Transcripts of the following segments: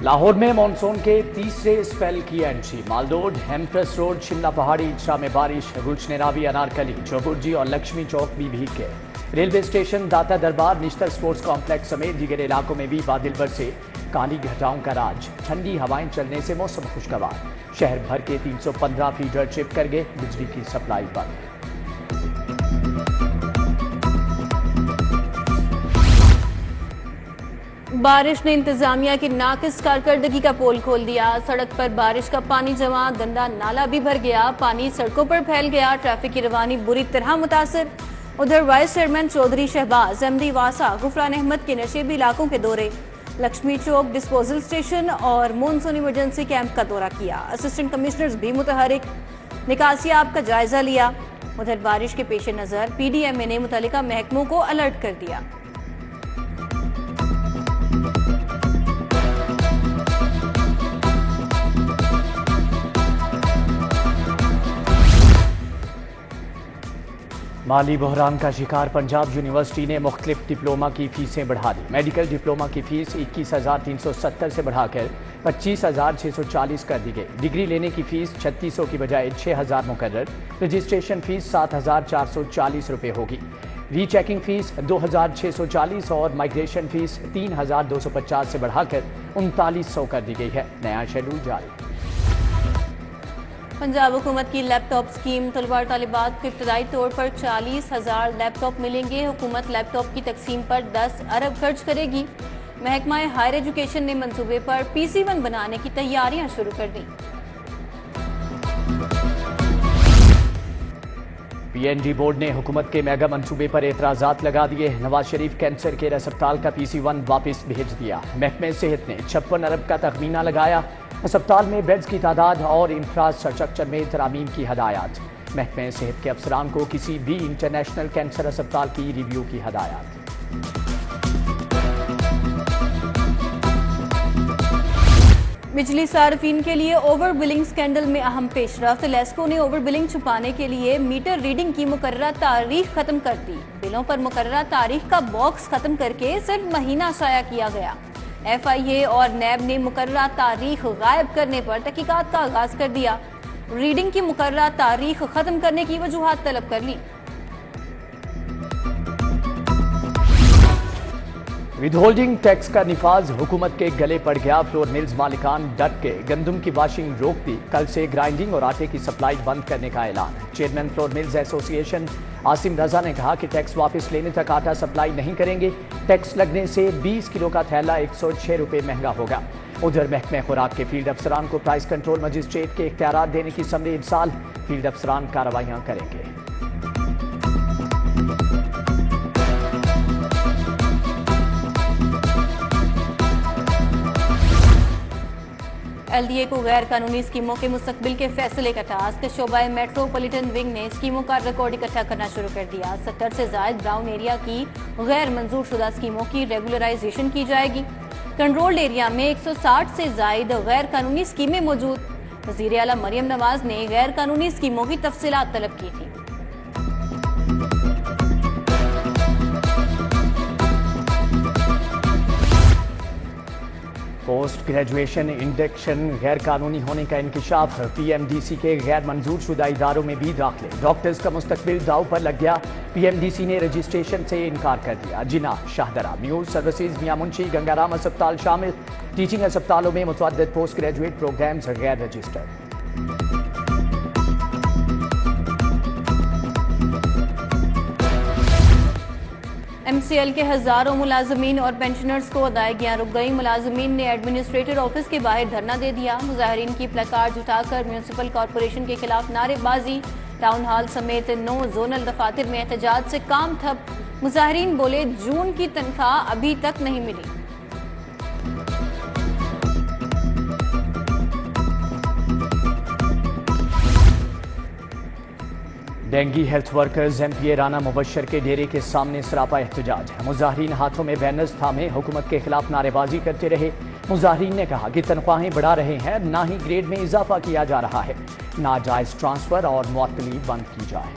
لاہور میں مانسون کے تیسرے اسپیل کی انٹری، مالدوڈ، ہیمپرس روڈ، شملہ پہاڑی اجرا میں بارش، گلشن راوی، انارکلی، چوبرجی اور لکشمی چوک بھی بھیگ گئے۔ ریلوے اسٹیشن، داتا دربار، نشتر سپورٹس کمپلیکس سمیت دیگر علاقوں میں بھی بادل برسے، کالی گھٹاؤں کا راج، ٹھنڈی ہوائیں چلنے سے موسم خوشگوار، شہر بھر کے 315 فیڈر ٹرپ کر گئے، بجلی کی سپلائی بند۔ بارش نے انتظامیہ کی ناقص کارکردگی کا پول کھول دیا، سڑک پر بارش کا پانی جمع، گندا نالا بھی بھر گیا، پانی سڑکوں پر پھیل گیا، ٹریفک کی روانی بری طرح متاثر۔ ادھر وائس چیئرمین چودھری شہباز احمدی واسا غفران احمد کے نشیبی علاقوں کے دورے، لکشمی چوک ڈسپوزل اسٹیشن اور مونسون ایمرجنسی کیمپ کا دورہ کیا، اسسٹنٹ کمشنرز بھی متحرک، نکاسیاب کا جائزہ لیا۔ ادھر بارش کے پیش نظر پی ڈی ایم اے نے متعلقہ محکموں کو الرٹ کر دیا۔ مالی بحران کا شکار پنجاب یونیورسٹی نے مختلف ڈپلوما کی فیسیں بڑھا دی۔ میڈیکل ڈپلوما کی فیس 21,370 سے بڑھا کر 25,640 کر دی گئی۔ ڈگری لینے کی فیس 3,600 کی بجائے 6,000 مقرر، رجسٹریشن فیس 7,440 روپے ہوگی۔ ری چیکنگ فیس 2,640 اور مائگریشن فیس 3,250 سے بڑھا کر 3,900 کر دی گئی ہے۔ نیا شیڈول جاری۔ پنجاب حکومت کی لیپ ٹاپ اسکیم، طلباء اور طالبات کو ابتدائی طور پر 40,000 لیپ ٹاپ ملیں گے۔ حکومت لیپ ٹاپ کی تقسیم پر 10 ارب خرچ کرے گی۔ محکمہ ہائر ایجوکیشن نے منصوبے پر PC-1 بنانے کی تیاریاں شروع کر دیں۔ PNG بورڈ نے حکومت کے میگا منصوبے پر اعتراضات لگا دیے۔ نواز شریف کینسر کیئر اسپتال کا PC-1 واپس بھیج دیا۔ محکمہ صحت نے 56 ارب کا تخمینہ لگایا۔ اسپتال میں بیڈز کی تعداد اور انفراسٹرکچر میں ترامیم کی ہدایات۔ محکمہ صحت کے افسران کو کسی بھی انٹرنیشنل کینسر اسپتال کی ریویو کی ہدایات۔ بجلی صارفین کے لیے اوور بلنگ سکینڈل میں اہم پیش رفت، لیسکو نے اوور بلنگ چھپانے کے لیے میٹر ریڈنگ کی مقررہ تاریخ ختم کر دی۔ بلوں پر مقررہ تاریخ کا باکس ختم کر کے صرف مہینہ شائع کیا گیا۔ FIA اور نیب نے مقررہ تاریخ غائب کرنے پر تحقیقات کا آغاز کر دیا۔ ریڈنگ کی مقررہ تاریخ ختم کرنے کی وجوہات طلب کر لی۔ ود ہولڈنگ ٹیکس کا نفاذ حکومت کے گلے پڑ گیا۔ فلور ملز مالکان ڈٹ کے گندم کی واشنگ روک دی۔ کل سے گرائنڈنگ اور آٹے کی سپلائی بند کرنے کا اعلان۔ چیئرمین فلور ملز ایسوسی ایشن عاصم رضا نے کہا کہ ٹیکس واپس لینے تک آٹا سپلائی نہیں کریں گے۔ ٹیکس لگنے سے 20 کلو کا تھیلا 106 روپے مہنگا ہوگا۔ ادھر محکمہ خوراک کے فیلڈ افسران کو پرائس کنٹرول مجسٹریٹ کے اختیارات دینے کی سمری ارسال۔ فیلڈ افسران کارروائیاں کریں گے۔ LDA کو غیر قانونی اسکیموں کے مستقبل کے فیصلے کا ٹاسک، شعبہ میٹروپولیٹن ونگ نے اسکیموں کا ریکارڈ اکٹھا کرنا شروع کر دیا۔ 70 سے زائد براؤن ایریا کی غیر منظور شدہ اسکیموں کی ریگولرائزیشن کی جائے گی۔ کنٹرولڈ ایریا میں 160 سے زائد غیر قانونی اسکیمیں موجود۔ وزیر اعلیٰ مریم نواز نے غیر قانونی اسکیموں کی تفصیلات طلب کی تھی۔ پوسٹ گریجویشن انڈکشن غیر قانونی ہونے کا انکشاف، PMDC کے غیر منظور شدہ اداروں میں بھی داخلے، ڈاکٹرز کا مستقبل داؤ پر لگ گیا۔ PMDC نے رجسٹریشن سے انکار کر دیا۔ جناح، شاہدرہ، میور سروسز، میاں منشی، گنگارام اسپتال شامل۔ ٹیچنگ اسپتالوں میں متعدد پوسٹ گریجویٹ پروگرامز غیر رجسٹرڈ۔ MCL کے ہزاروں ملازمین اور پینشنرز کو ادائیگیاں رک گئیں۔ ملازمین نے ایڈمنسٹریٹر آفس کے باہر دھرنا دے دیا۔ مظاہرین کی پلیکارڈز اٹھا کر میونسپل کارپوریشن کے خلاف نعرے بازی۔ ٹاؤن ہال سمیت 9 زونل دفاتر میں احتجاج سے کام ٹھپ۔ مظاہرین بولے جون کی تنخواہ ابھی تک نہیں ملی۔ Dengue health workers MPA Rana Mubashir کے ڈیرے کے سامنے سراپا احتجاج۔ مظاہرین ہاتھوں میں بینرز تھامے حکومت کے خلاف نعرے بازی کرتے رہے۔ مظاہرین نے کہا کہ تنخواہیں بڑھا رہے ہیں، نہ ہی گریڈ میں اضافہ کیا جا رہا ہے۔ ناجائز ٹرانسفر اور معطلی بند کی جائے۔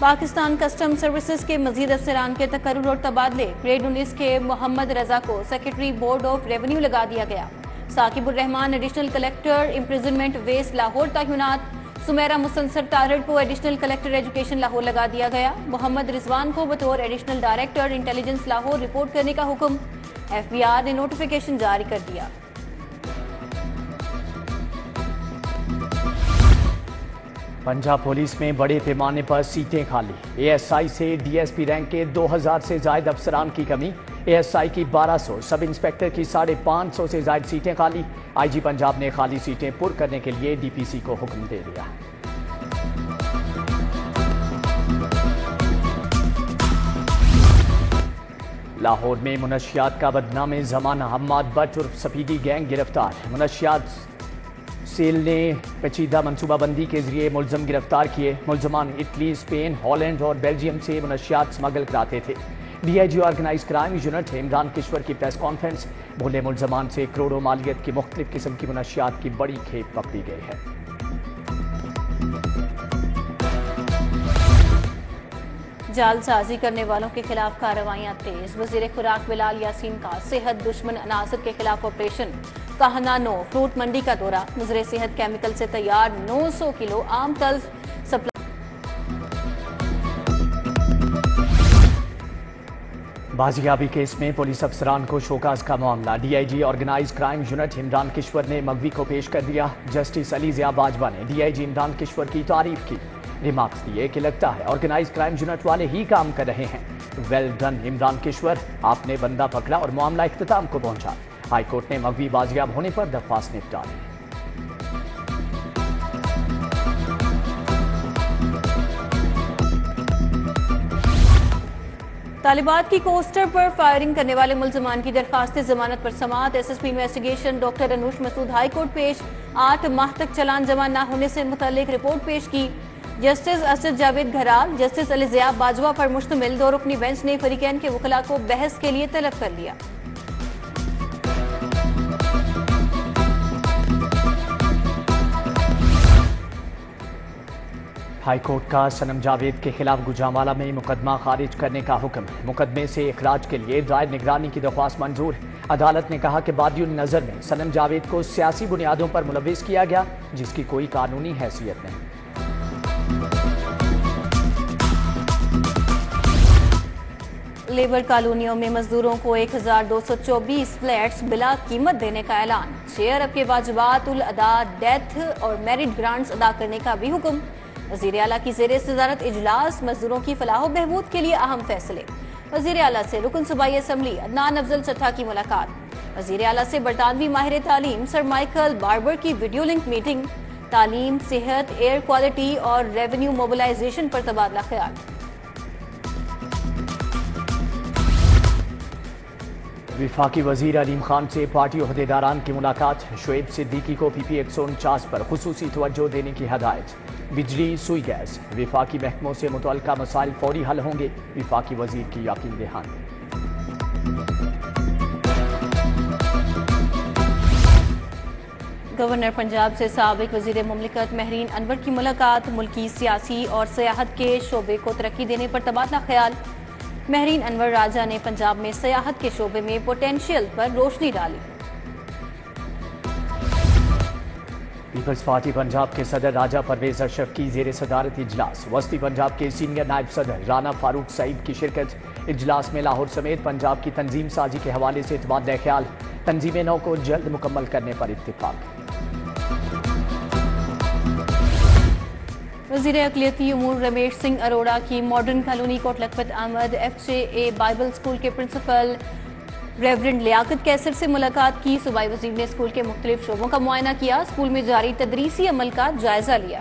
پاکستان کسٹم سروسز کے مزید افسران کے تقرر اور تبادلے، گریڈ 19 کے محمد رضا کو سیکرٹری بورڈ آف ریونیو لگا دیا گیا۔ Saqib ur Rahman additional collector imprisonment west Lahore تعینات، سمیرہ مستنصر تارڑ کو ایڈیشنل کلیکٹر ایجوکیشن لاہور لگا دیا گیا۔ محمد رضوان کو بطور additional director intelligence Lahore report کرنے کا حکم، ایف بی آر نے نوٹیفیکیشن جاری کر دیا۔ پنجاب پولیس میں بڑے پیمانے پر سیٹیں خالی، اے ایس آئی سے ڈی ایس پی رینک کے 2000 سے زائد افسران کی کمی، اے ایس آئی کی 1200، سب انسپیکٹر کی 550 سے زائد سیٹیں خالی۔ آئی جی پنجاب نے خالی سیٹیں پر کرنے کے لیے ڈی پی سی کو حکم دے دیا۔ لاہور میں منشیات کا بدنام زمانہ حماد بٹ اور سپیدی گینگ گرفتار، منشیات سیل نے پیچیدہ منصوبہ بندی کے ذریعے ملزم گرفتار کیے۔ ملزمان اٹلی، اسپین، ہالینڈ اور بیلجیم سے منشیات سمگل کراتے تھے۔ D I G organise crime unit Imran Kishwar کی پریس کانفرنس، بھولے ملزمان سے کروڑوں مالیت کی مختلف قسم کی منشیات کی بڑی کھیپ پکڑی گئی ہے۔ جال سازی کرنے والوں کے خلاف کارروائیاں تیز، وزیر خوراک بلال یاسین کا صحت دشمن عناصر کے خلاف آپریشن، کہنا نو، فروٹ منڈی کا دورہ، وزیر صحت کیمیکل سے تیار 900 کلو عام تلف سپلائی۔ بازیابی کیس میں پولیس افسران کو شوکاز کا معاملہ، D I G organise crime unit Imran Kishwar نے مغوی کو پیش کر دیا۔ جسٹس علی ضیاء باجوہ نے ڈی آئی جی عمران کشور کی تعریف کی، ریمارکس دیے کہ لگتا ہے آرگنائز کرائم یونٹ والے ہی کام کر رہے ہیں۔ ویل ڈن عمران کشور، آپ نے بندہ پکڑا اور معاملہ اختتام کو پہنچا۔ ہائی کورٹ نے مغوی بازیاب ہونے پر درخواست نپٹا لی۔ طالبات کی کوسٹر پر فائرنگ کرنے والے ملزمان کی درخواست ضمانت پر سماعت، S S P investigation doctor Anoosh Masood high court پیش، 8 ماہ تک چلان جمع نہ ہونے سے متعلق رپورٹ پیش کی۔ جسٹس اسد جاوید گھرال، جسٹس علی ضیاء باجوہ پر مشتمل 2 رکنی بینچ نے فریقین کے وکلاء کو بحث کے لیے طلب کر لیا۔ ہائی کورٹ کا صنم جاوید کے خلاف گوجرانوالہ میں مقدمہ خارج کرنے کا حکم، مقدمے سے اخراج کے لیے دائر نگرانی کی درخواست منظور۔ عدالت نے کہا کہ بادی النظر میں صنم جاوید کو سیاسی بنیادوں پر ملوث کیا گیا، جس کی کوئی قانونی حیثیت نہیں۔ لیبر کالونیوں میں مزدوروں کو 1224 فلیٹس بلا قیمت دینے کا اعلان، شیئر اب کے واجبات الادا، ڈیتھ اور میرٹ گرانٹس ادا کرنے کا بھی حکم۔ وزیر اعلیٰ کی زیر صدارت اجلاس، مزدوروں کی فلاح و بہبود کے لیے اہم فیصلے۔ وزیر اعلیٰ سے رکن صوبائی اسمبلی عدنان افضل چٹھا کی ملاقات۔ وزیر اعلیٰ سے برطانوی ماہر تعلیم سر مائیکل باربر کی ویڈیو لنک میٹنگ، تعلیم، صحت، ایئر کوالٹی اور ریونیو موبلائزیشن پر تبادلہ خیال۔ وفاقی وزیر علیم خان سے پارٹی عہدیداران کی ملاقات، شعیب صدیقی کو پی پی 149 پر خصوصی توجہ دینے کی ہدایت۔ بجلی، سوئی گیس، وفاقی محکموں سے متعلقہ مسائل فوری حل ہوں گے، وفاقی وزیر کی یقین دہانی۔ گورنر پنجاب سے سابق وزیر مملکت مہرین انور کی ملاقات، ملکی سیاسی اور سیاحت کے شعبے کو ترقی دینے پر تبادلہ خیال۔ مہرین انور راجہ نے پنجاب میں سیاحت کے شعبے میں پوٹینشیل پر روشنی ڈالی۔ پیپلز پارٹی پنجاب کے صدر راجہ پرویز اشرف کی زیر صدارت اجلاس، وسطی پنجاب کے سینئر نائب صدر رانا فاروق سعید کی شرکت۔ اجلاس میں لاہور سمیت پنجاب کی تنظیم سازی کے حوالے سے تبادلہ خیال، تنظیم نو کو جلد مکمل کرنے پر اتفاق۔ وزیر اقلیتی امور رمیش سنگھ اروڑا کی modern colony Kot Lakhpat Ahmad F جے اے بائبل اسکول کے پرنسپل ریورنڈ لیاقت کیسر سے ملاقات کی۔ صوبائی وزیر نے اسکول کے مختلف شعبوں کا معائنہ کیا، اسکول میں جاری تدریسی عمل کا جائزہ لیا۔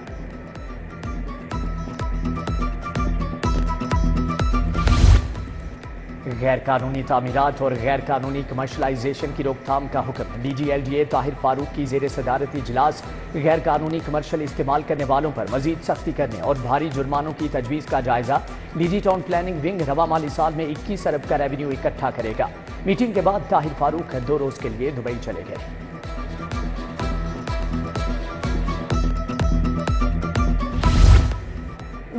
غیر قانونی تعمیرات اور غیر قانونی کمرشلائزیشن کی روک تھام کا حکم، D G L D A Tahir Farooq کی زیر صدارت اجلاس، غیر قانونی کمرشل استعمال کرنے والوں پر مزید سختی کرنے اور بھاری جرمانوں کی تجویز کا جائزہ۔ D G town planning wing رواں مالی سال میں 21 ارب کا ریونیو اکٹھا کرے گا۔ میٹنگ کے بعد طاہر فاروق 2 روز کے لیے دبئی چلے گئے۔